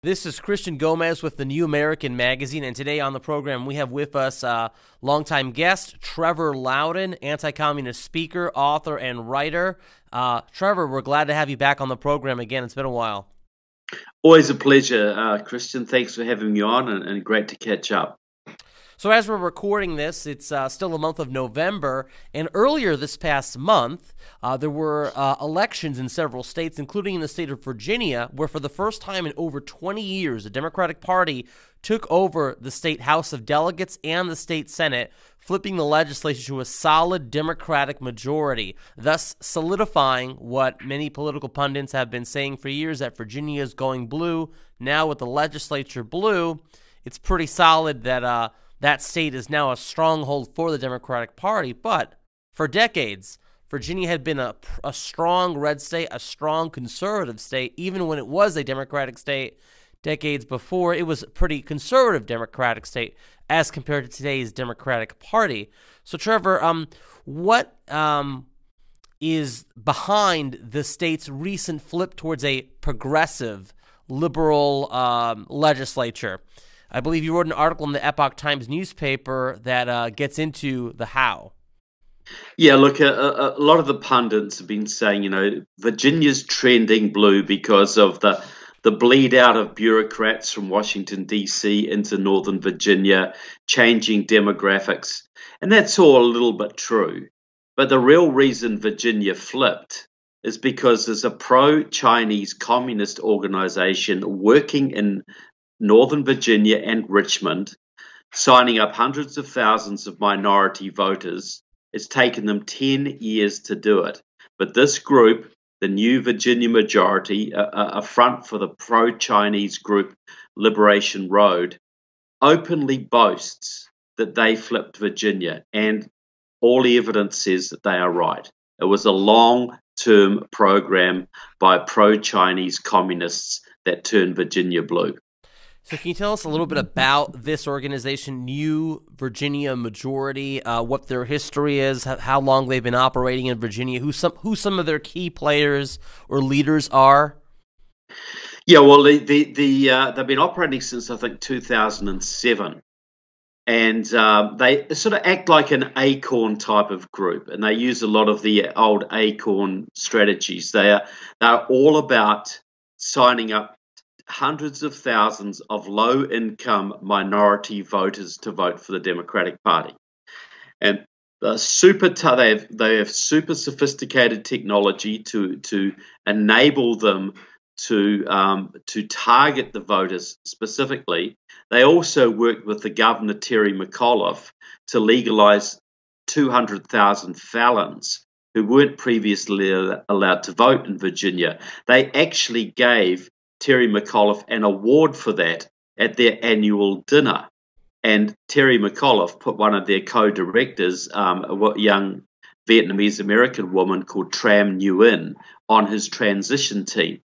This is Christian Gomez with the New American Magazine, and today on the program we have with us longtime guest Trevor Loudon, anti-communist speaker, author, and writer. Trevor, we're glad to have you back on the program again. It's been a while. Always a pleasure, Christian. Thanks for having me on, and great to catch up. So as we're recording this, it's still the month of November, and earlier this past month, there were elections in several states, including in the state of Virginia, where for the first time in over 20 years, the Democratic Party took over the state House of Delegates and the state Senate, flipping the legislature to a solid Democratic majority, thus solidifying what many political pundits have been saying for years, that Virginia is going blue. Now with the legislature blue, it's pretty solid that that state is now a stronghold for the Democratic Party. But for decades, Virginia had been a strong red state, a strong conservative state. Even when it was a Democratic state decades before, it was a pretty conservative Democratic state as compared to today's Democratic Party. So, Trevor, what is behind the state's recent flip towards a progressive, liberal legislature? I believe you wrote an article in the Epoch Times newspaper that gets into the how. Yeah, look, a lot of the pundits have been saying, Virginia's trending blue because of the bleed out of bureaucrats from Washington, D.C. into Northern Virginia, changing demographics. And that's all a little bit true. But the real reason Virginia flipped is because there's a pro-Chinese communist organization working in Northern Virginia and Richmond, signing up hundreds of thousands of minority voters. It's taken them 10 years to do it. But this group, the New Virginia Majority, a front for the pro-Chinese group Liberation Road, openly boasts that they flipped Virginia, and all the evidence says that they are right. It was a long-term program by pro-Chinese communists that turned Virginia blue. So can you tell us a little bit about this organization, New Virginia Majority, what their history is, how long they've been operating in Virginia, who some of their key players or leaders are? Yeah, well, they've been operating since, I think, 2007. And they sort of act like an Acorn type of group, and they use a lot of the old Acorn strategies. They're all about signing up hundreds of thousands of low-income minority voters to vote for the Democratic Party, and they have super sophisticated technology to enable them to target the voters specifically. They also worked with the Governor Terry McAuliffe to legalize 200,000 felons who weren't previously allowed to vote in Virginia. They actually gave Terry McAuliffe an award for that at their annual dinner. And Terry McAuliffe put one of their co-directors, a young Vietnamese American woman called Tram Nguyen, on his transition team.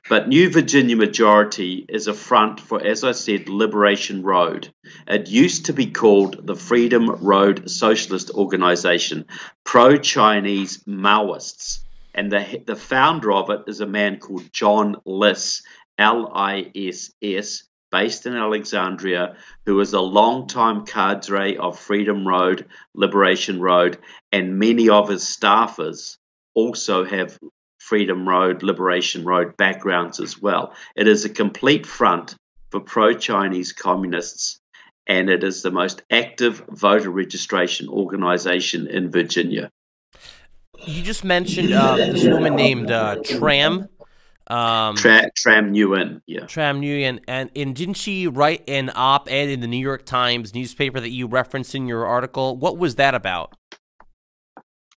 But New Virginia Majority is a front for, as I said, Liberation Road. It used to be called the Freedom Road Socialist Organization, pro-Chinese Maoists. And the founder of it is a man called John Liss, Liss, based in Alexandria, who is a longtime cadre of Freedom Road, Liberation Road, and many of his staffers also have Freedom Road, Liberation Road backgrounds as well. It is a complete front for pro-Chinese communists, and it is the most active voter registration organization in Virginia. You just mentioned this woman named Tram. Tram Nguyen, yeah. Tram Nguyen, and didn't she write an op-ed in the New York Times newspaper that you referenced in your article? What was that about?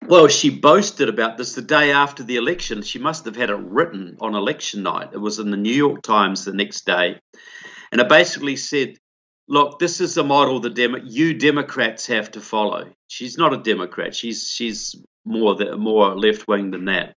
Well, she boasted about this the day after the election. She must have had it written on election night. It was in the New York Times the next day. And it basically said, look, this is the model you Democrats have to follow. She's not a Democrat. She's more left-wing than that.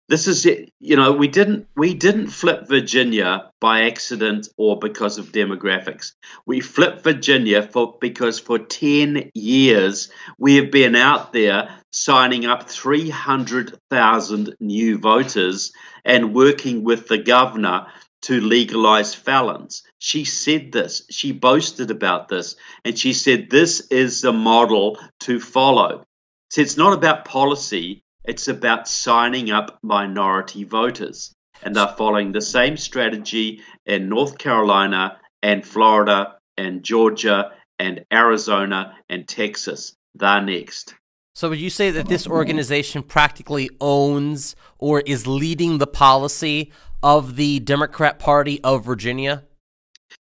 This is it. We didn't flip Virginia by accident or because of demographics. We flipped Virginia because for 10 years we have been out there signing up 300,000 new voters and working with the governor to legalize felons. She said this. She boasted about this. And she said, this is the model to follow. So it's not about policy. It's about signing up minority voters. And they're following the same strategy in North Carolina and Florida and Georgia and Arizona and Texas. They're next. So would you say that this organization practically owns or is leading the policy of the Democrat Party of Virginia?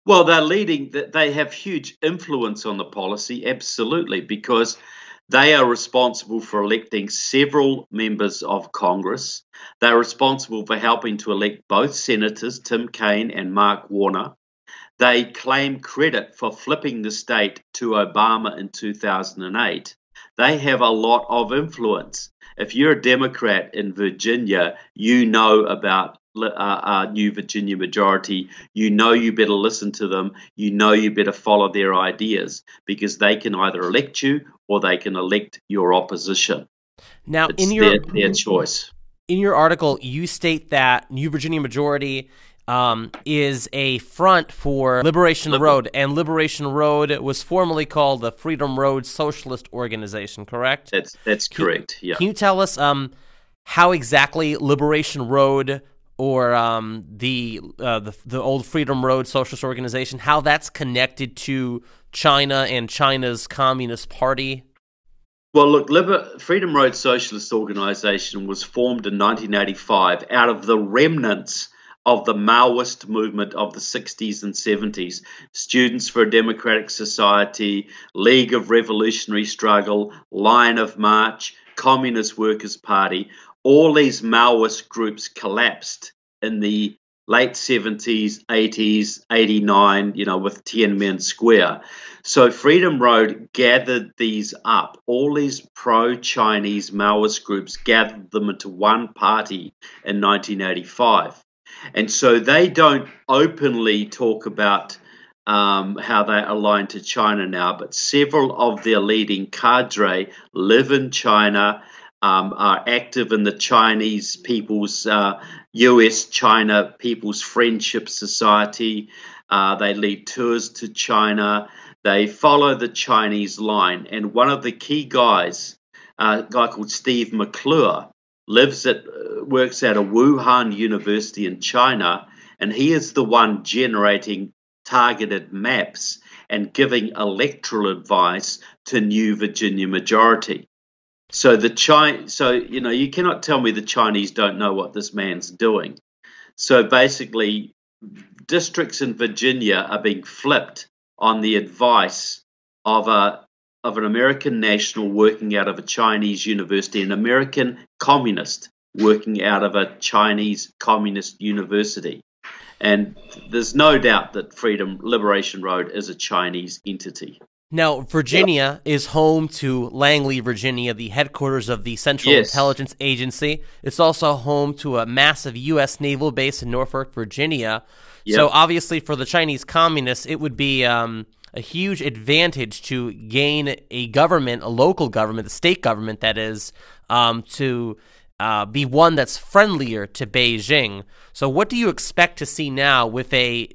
Well, they're leading, they have huge influence on the policy, absolutely, because they are responsible for electing several members of Congress. They're responsible for helping to elect both senators, Tim Kaine and Mark Warner. They claim credit for flipping the state to Obama in 2008. They have a lot of influence. If you're a Democrat in Virginia, you know about New Virginia Majority. You know you better listen to them. You know you better follow their ideas because they can either elect you or they can elect your opposition. Now, it's their choice. In your article, you state that New Virginia Majority is a front for Liberation Road, and Liberation Road was formerly called the Freedom Road Socialist Organization, correct? That's correct, yeah. Can you tell us how exactly Liberation Road or the old Freedom Road Socialist Organization, how that's connected to China and China's Communist Party? Well, look, Freedom Road Socialist Organization was formed in 1985 out of the remnants of the Maoist movement of the 60s and 70s. Students for a Democratic Society, League of Revolutionary Struggle, Line of March, Communist Workers' Party. All these Maoist groups collapsed in the late 70s, 80s, 89, with Tiananmen Square. So Freedom Road gathered these up. All these pro-Chinese Maoist groups gathered them into one party in 1985. And so they don't openly talk about how they align to China now, but several of their leading cadre live in China, are active in the Chinese People's, U.S.-China People's Friendship Society. They lead tours to China. They follow the Chinese line. And one of the key guys, a guy called Steve McClure, works at a Wuhan University in China, and he is the one generating targeted maps and giving electoral advice to New Virginia Majority. So you cannot tell me the Chinese don't know what this man's doing. So basically, districts in Virginia are being flipped on the advice of an American national working out of a Chinese university, an American communist working out of a Chinese communist university. And there's no doubt that Liberation Road is a Chinese entity. Now, Virginia is home to Langley, Virginia, the headquarters of the Central Intelligence Agency. It's also home to a massive U.S. naval base in Norfolk, Virginia. Yep. So obviously for the Chinese communists, it would be a huge advantage to gain a government, a local government, a state government that is, to be one that's friendlier to Beijing. So what do you expect to see now with a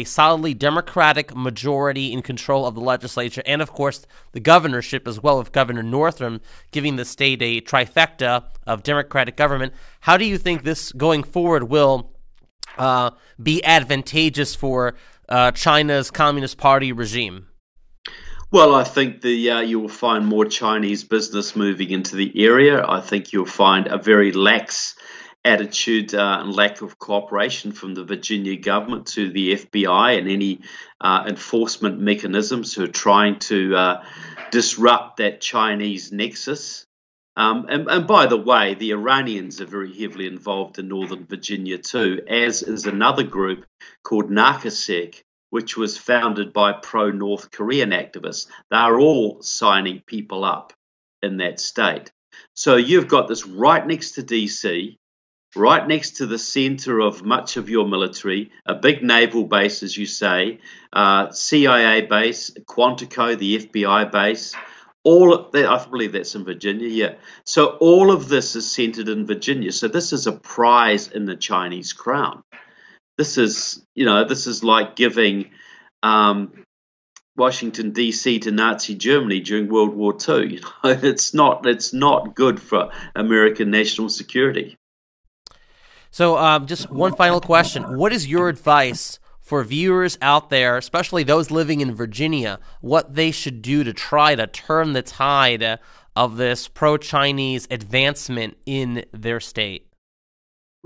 solidly Democratic majority in control of the legislature and, of course, the governorship as well, with Governor Northam giving the state a trifecta of Democratic government? How do you think this going forward will be advantageous for China's Communist Party regime? Well, I think you will find more Chinese business moving into the area. I think you'll find a very lax attitude and lack of cooperation from the Virginia government to the FBI and any enforcement mechanisms who are trying to disrupt that Chinese nexus. And by the way, the Iranians are very heavily involved in Northern Virginia too, as is another group called Narcosec, which was founded by pro-North Korean activists. They are all signing people up in that state. So you've got this right next to DC, right next to the center of much of your military, a big naval base, as you say, CIA base, Quantico, the FBI base, I believe that's in Virginia, yeah. So all of this is centered in Virginia. So this is a prize in the Chinese crown. This is like giving Washington D.C. to Nazi Germany during World War II. It's not good for American national security. So just one final question. What is your advice for viewers out there, especially those living in Virginia, what they should do to try to turn the tide of this pro-Chinese advancement in their state?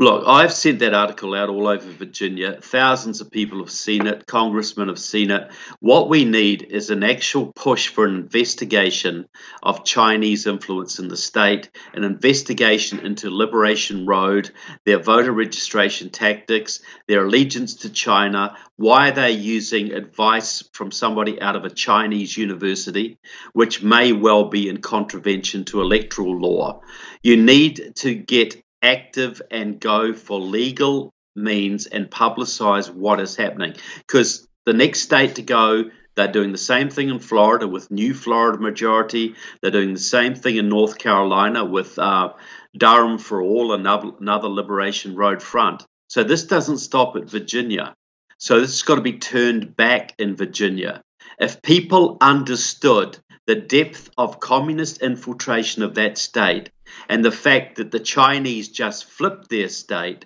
Look, I've sent that article out all over Virginia. Thousands of people have seen it. Congressmen have seen it. What we need is an actual push for an investigation of Chinese influence in the state, an investigation into Liberation Road, their voter registration tactics, their allegiance to China, why are they using advice from somebody out of a Chinese university, which may well be in contravention to electoral law. You need to get active and go for legal means and publicize what is happening, because the next state to go, they're doing the same thing in Florida with new Florida majority. They're doing the same thing in North Carolina with Durham for all, another Liberation Road front. So this doesn't stop at Virginia. So this has got to be turned back in Virginia. If people understood the depth of communist infiltration of that state and the fact that the Chinese just flipped their state,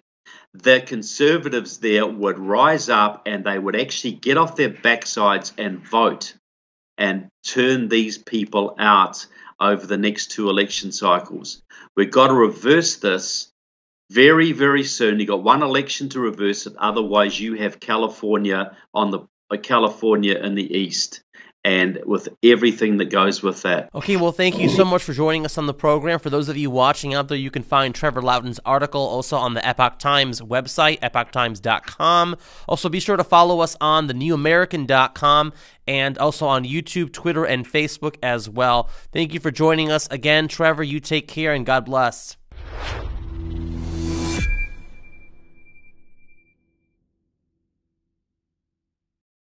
the conservatives there would rise up and they would actually get off their backsides and vote and turn these people out over the next two election cycles. We've got to reverse this very, very soon. You've got one election to reverse it. Otherwise, you have California California in the east, and with everything that goes with that. Okay, well, thank you so much for joining us on the program. For those of you watching out there, you can find Trevor Loudon's article also on the Epoch Times website, epochtimes.com. Also, be sure to follow us on thenewamerican.com and also on YouTube, Twitter, and Facebook as well. Thank you for joining us again. Trevor, you take care and God bless.